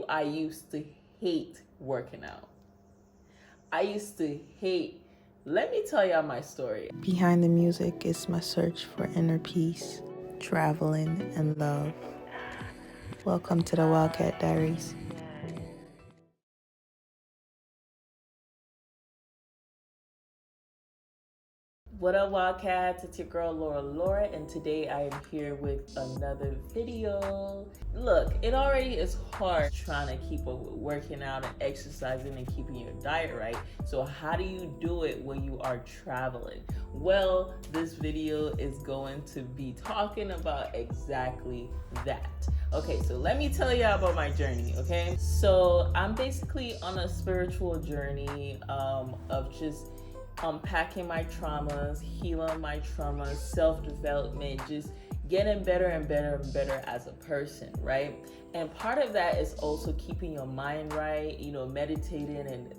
I used to hate working out. I used to hate. Let me tell y'all my story. Behind the music is my search for inner peace, traveling, and love. Welcome to the Wildcat Diaries. What up, Wildcats? It's your girl Laura, and today I am here with another video. Look, it already is hard trying to keep up with working out and exercising and keeping your diet right. So how do you do it when you are traveling? Well, this video is going to be talking about exactly that. Okay, so let me tell you about my journey, okay? So I'm basically on a spiritual journey of just unpacking my traumas, healing my traumas, self-development, just getting better and better and better as a person, right? And part of that is also keeping your mind right, meditating, and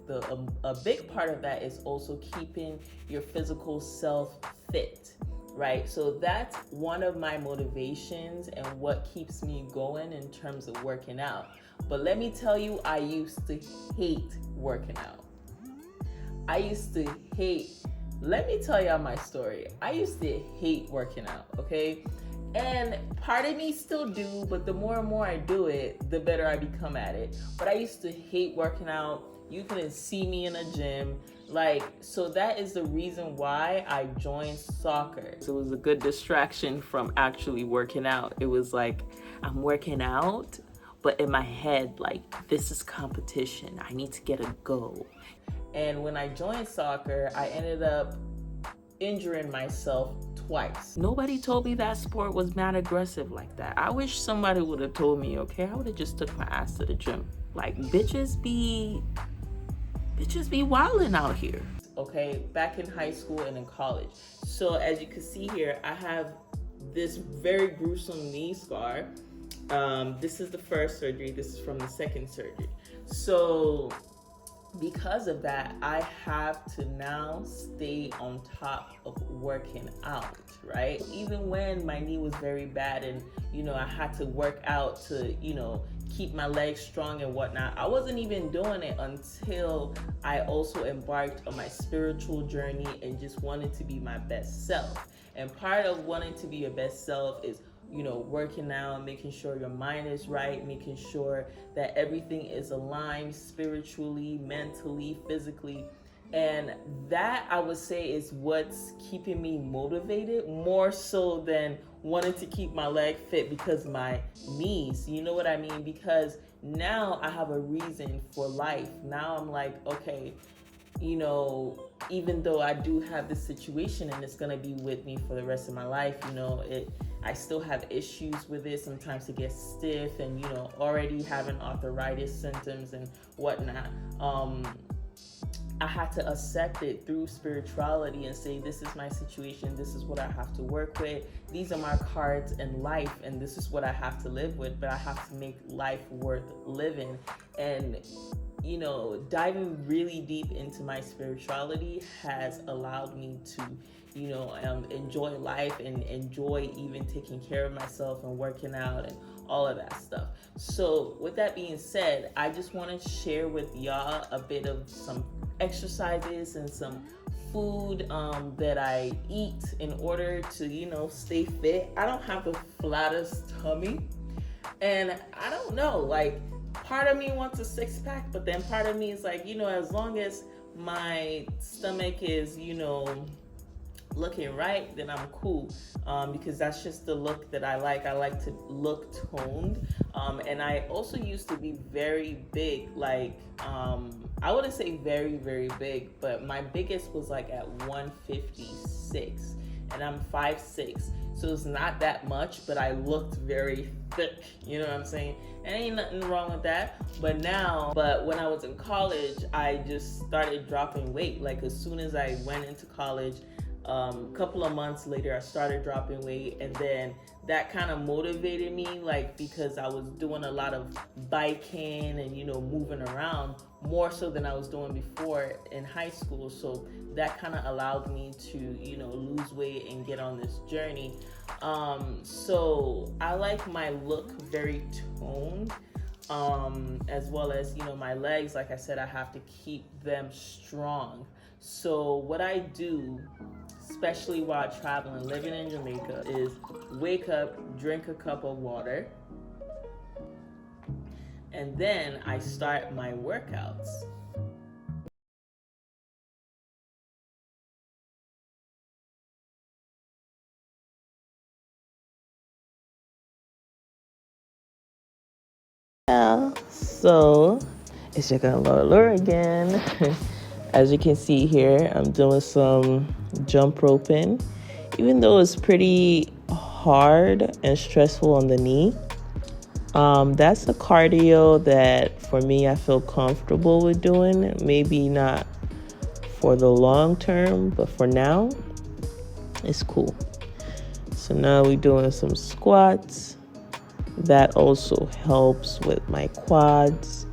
a big part of that is also keeping your physical self fit, right? So that's one of my motivations and what keeps me going in terms of working out. But let me tell you, I used to hate working out. I used to hate. Let me tell y'all my story. I used to hate working out, okay? And part of me still do, but the more and more I do it, the better I become at it. But I used to hate working out. You couldn't see me in a gym. So that is the reason why I joined soccer. So it was a good distraction from actually working out. It was like, I'm working out, but in my head, this is competition. I need to get a goal. And when I joined soccer, I ended up injuring myself twice. Nobody told me that sport was mad aggressive like that. I wish somebody would have told me, okay? I would have just took my ass to the gym. Bitches be wilding out here. Okay, back in high school and in college. So as you can see here, I have this very gruesome knee scar. This is the first surgery. This is from the second surgery. So because of that, I have to now stay on top of working out, right? Even when my knee was very bad and, I had to work out to, keep my legs strong and whatnot, I wasn't even doing it until I also embarked on my spiritual journey and just wanted to be my best self. And part of wanting to be your best self is working out, making sure your mind is right, making sure that everything is aligned spiritually, mentally, physically. And that, I would say, is what's keeping me motivated more so than wanting to keep my leg fit because my knees, you know what I mean? Because now I have a reason for life. Now I'm like, okay, even though I do have this situation and it's gonna be with me for the rest of my life, I still have issues with it. Sometimes it gets stiff and, already having arthritis symptoms and whatnot. I had to accept it through spirituality and say, this is my situation. This is what I have to work with. These are my cards in life, and this is what I have to live with, but I have to make life worth living. And diving really deep into my spirituality has allowed me to, enjoy life and enjoy even taking care of myself and working out and all of that stuff. So with that being said, I just want to share with y'all a bit of some exercises and some food that I eat in order to, stay fit. I don't have the flattest tummy, and I don't know, part of me wants a six-pack, but then part of me is as long as my stomach is, looking right, then I'm cool, because that's just the look that I like. I like to look toned, and I also used to be very big, I wouldn't say very, very big, but my biggest was at 156, and I'm 5'6", so it's not that much, but I looked very thick, you know what I'm saying? And ain't nothing wrong with that. But when I was in college, I just started dropping weight. As soon as I went into college, a couple of months later, I started dropping weight, and then that kind of motivated me, because I was doing a lot of biking and, moving around more so than I was doing before in high school. So that kind of allowed me to, lose weight and get on this journey. So I like my look very toned. as well as, you know, my legs. Like I said, I have to keep them strong. So what I do, especially while traveling, living in Jamaica, is wake up, drink a cup of water, and then I start my workouts. Yeah, so it's your girl lauradollar again. As you can see here, I'm doing some jump roping. Even though it's pretty hard and stressful on the knee, that's a cardio that for me I feel comfortable with doing. Maybe not for the long term, but for now, it's cool. So now we're doing some squats. That also helps with my quads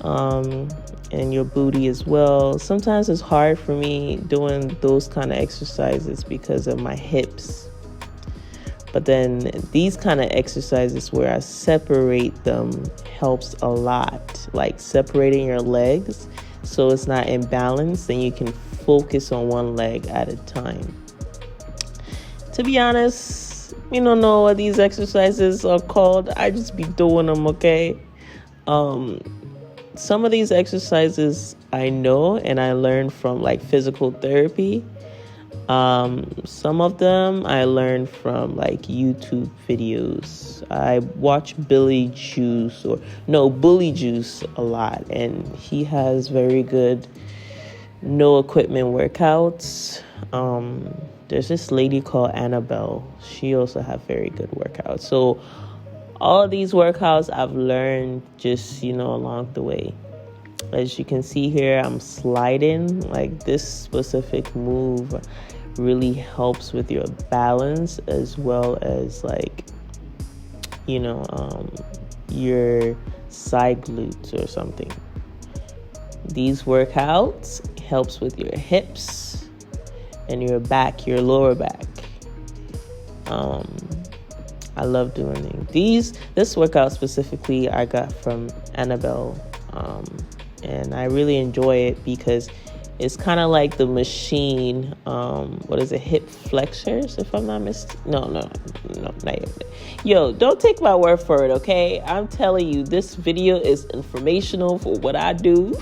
and your booty as well. Sometimes it's hard for me doing those kind of exercises because of my hips. But then these kind of exercises where I separate them helps a lot. Like separating your legs so it's not imbalanced and you can focus on one leg at a time. To be honest, you don't know what these exercises are called. I just be doing them, okay? Some of these exercises I know and I learned from like physical therapy. Some of them I learned from like YouTube videos. I watch Bully Juice a lot, and he has very good no equipment workouts. There's this lady called Annabelle. She also have very good workouts. So all of these workouts I've learned just, along the way. As you can see here, I'm sliding. Like this specific move really helps with your balance as well as like, your side glutes or something. These workouts helps with your hips and your back, your lower back. I love doing these. This workout specifically I got from Annabelle, and I really enjoy it because it's kind of like the machine. What is it? Hip flexors, if I'm not mistaken. No, not yet. Yo, don't take my word for it, okay? I'm telling you, this video is informational for what I do.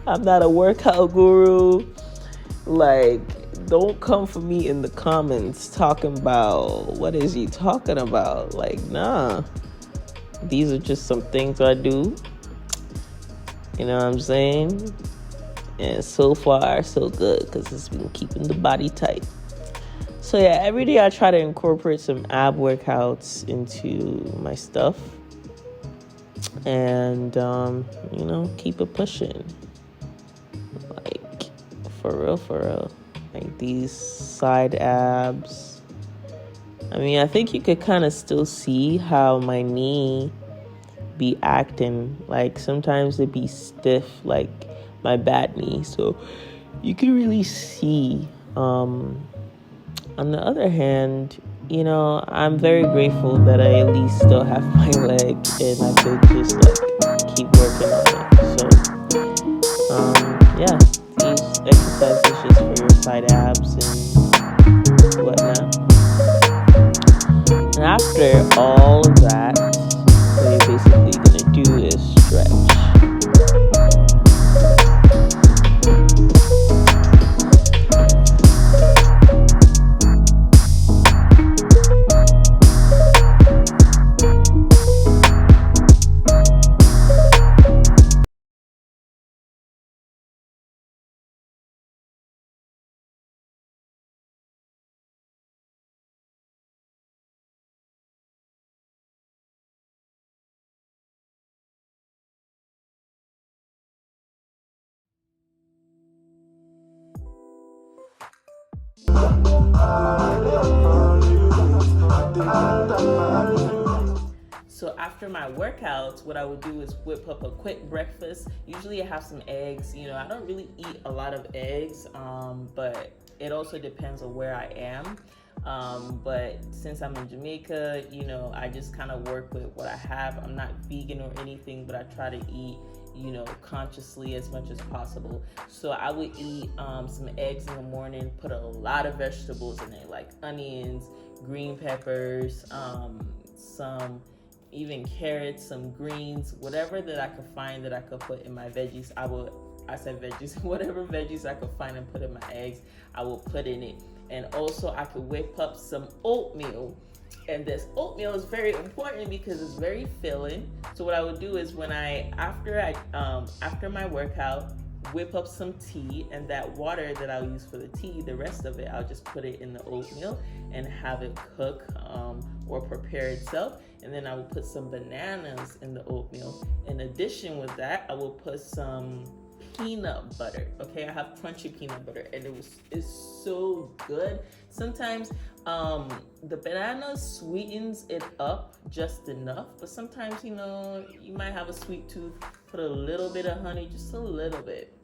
I'm not a workout guru. Like, don't come for me in the comments talking about what is he talking about. Like, nah. These are just some things I do. You know what I'm saying? And so far, so good because it's been keeping the body tight. So yeah, every day I try to incorporate some ab workouts into my stuff. And, keep it pushing. Like, for real. Like these side abs. I mean, I think you could kind of still see how my knee be acting. Like sometimes it be stiff, like my bad knee. So you can really see. On the other hand, I'm very grateful that I at least still have my leg and I could just like keep working on it. So, yeah, these exercises just for your side abs and whatnot. And after all of that, what you're basically gonna do is stretch. So after my workouts, what I would do is whip up a quick breakfast. Usually I have some eggs. I don't really eat a lot of eggs, but it also depends on where I am. But since I'm in Jamaica, you know, I just kind of work with what I have. I'm not vegan or anything, but I try to eat, you know, consciously as much as possible. So I would eat some eggs in the morning, put a lot of vegetables in it, like onions, green peppers, some even carrots, some greens, whatever that I could find that I could put in my veggies. I said veggies, whatever veggies I could find and put in my eggs, I will put in it. And also I could whip up some oatmeal. And this oatmeal is very important because it's very filling. So what I would do is after my workout, whip up some tea, and that water that I'll use for the tea, the rest of it, I'll just put it in the oatmeal and have it cook or prepare itself. And then I will put some bananas in the oatmeal. In addition with that, I will put some peanut butter. Okay, I have crunchy peanut butter, and it's so good. Sometimes the banana sweetens it up just enough, but sometimes, you know, you might have a sweet tooth. Put a little bit of honey, just a little bit,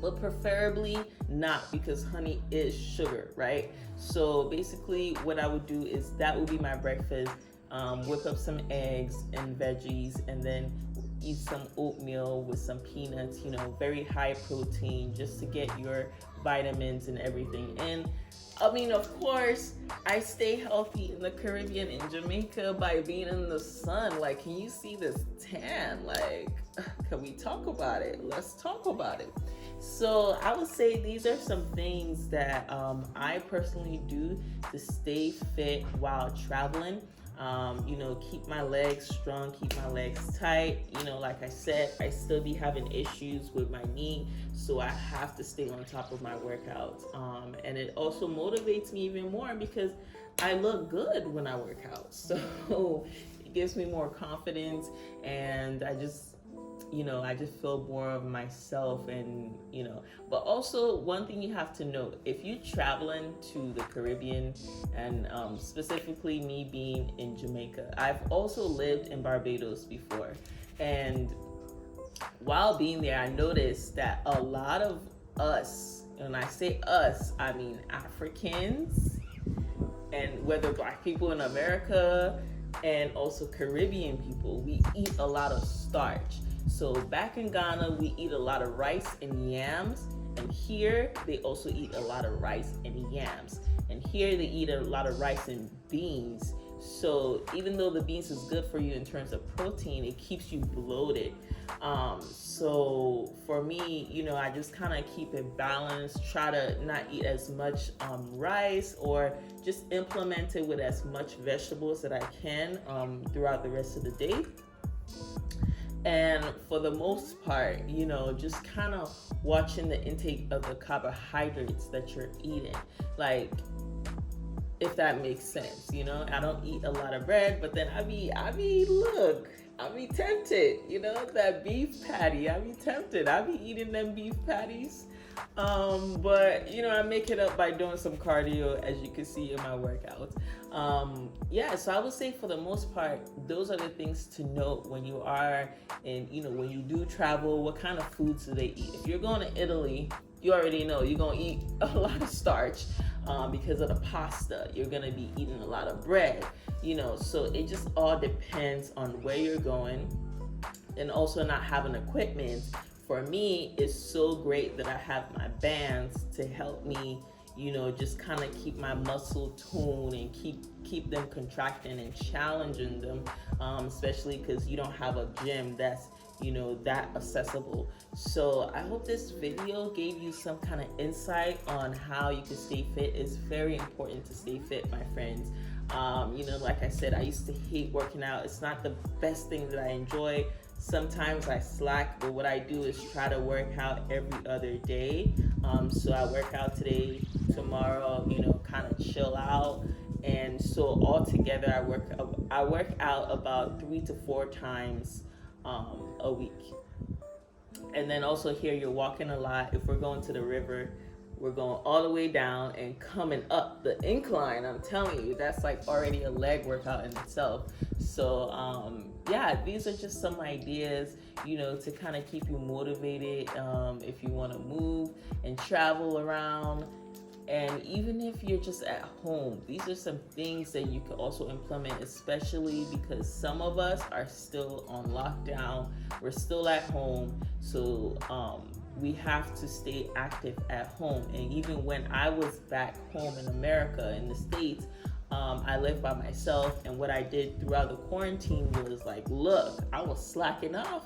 but preferably not, because honey is sugar, right? So basically what I would do is that would be my breakfast. Whip up some eggs and veggies, and then eat some oatmeal with some peanuts, you know, very high protein, just to get your vitamins and everything. And I mean, of course, I stay healthy in the Caribbean, in Jamaica, by being in the sun. Like, can you see this tan? Like, can we talk about it? Let's talk about it. So I would say these are some things that I personally do to stay fit while traveling. You know, keep my legs strong, keep my legs tight. You know, like I said, I still be having issues with my knee, so I have to stay on top of my workouts. And it also motivates me even more because I look good when I work out. So it gives me more confidence, and I just feel more of myself. And, you know, but also one thing you have to know, if you're traveling to the Caribbean, and specifically me being in Jamaica, I've also lived in Barbados before. And while being there, I noticed that a lot of us, and when I say us, I mean Africans, and whether Black people in America and also Caribbean people, we eat a lot of starch. So back in Ghana, we eat a lot of rice and yams, and here they also eat a lot of rice and yams. And here they eat a lot of rice and beans. So even though the beans is good for you in terms of protein, it keeps you bloated. So for me, you know, I just kind of keep it balanced, try to not eat as much rice, or just implement it with as much vegetables that I can throughout the rest of the day. And for the most part, you know, just kind of watching the intake of the carbohydrates that you're eating. Like, if that makes sense, you know, I don't eat a lot of bread, but then I be tempted, you know, that beef patty, I be tempted. I be eating them beef patties. But, you know, I make it up by doing some cardio, as you can see in my workouts. So I would say for the most part, those are the things to note when you are in, you know, when you do travel. What kind of foods do they eat? If you're going to Italy, you already know you're going to eat a lot of starch because of the pasta. You're going to be eating a lot of bread, you know, so it just all depends on where you're going. And also not having equipment. For me, it's so great that I have my bands to help me, you know, just kind of keep my muscle tone and keep them contracting and challenging them, especially because you don't have a gym that's, you know, that accessible. So I hope this video gave you some kind of insight on how you can stay fit. It's very important to stay fit, my friends. You know, like I said, I used to hate working out. It's not the best thing that I enjoy. Sometimes I slack, but what I do is try to work out every other day. So I work out today, tomorrow, you know, kind of chill out. And so altogether, I work out about 3 to 4 times a week. And then also here, you're walking a lot. If we're going to the river, we're going all the way down and coming up the incline. I'm telling you, that's like already a leg workout in itself. So these are just some ideas, you know, to kind of keep you motivated if you want to move and travel around. And even if you're just at home, these are some things that you can also implement, especially because some of us are still on lockdown. We're still at home. So we have to stay active at home. And even when I was back home in America, in the States, I lived by myself. And what I did throughout the quarantine was like, look, I was slacking off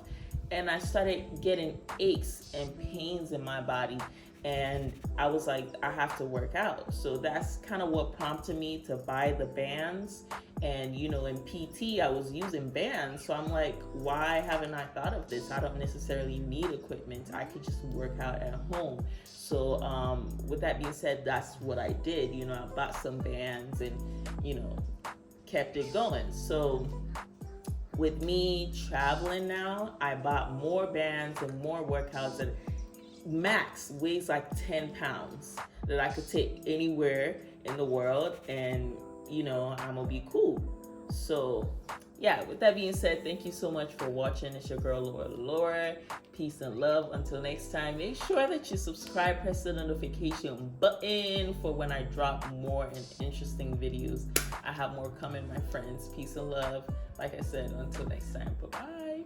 and I started getting aches and pains in my body. And I was like, I have to work out. So that's kind of what prompted me to buy the bands. And, you know, in PT, I was using bands. So I'm like, why haven't I thought of this? I don't necessarily need equipment. I could just work out at home. So with that being said, that's what I did. You know, I bought some bands and, you know, kept it going. So with me traveling now, I bought more bands and more workouts that max weighs like 10 pounds that I could take anywhere in the world, and you know, I'm gonna be cool. So yeah, with that being said, thank you so much for watching. It's your girl Laura. Peace and love. Until next time, make sure that you subscribe, press the notification button for when I drop more and interesting videos. I have more coming, my friends. Peace and love. Like I said, until next time, bye bye.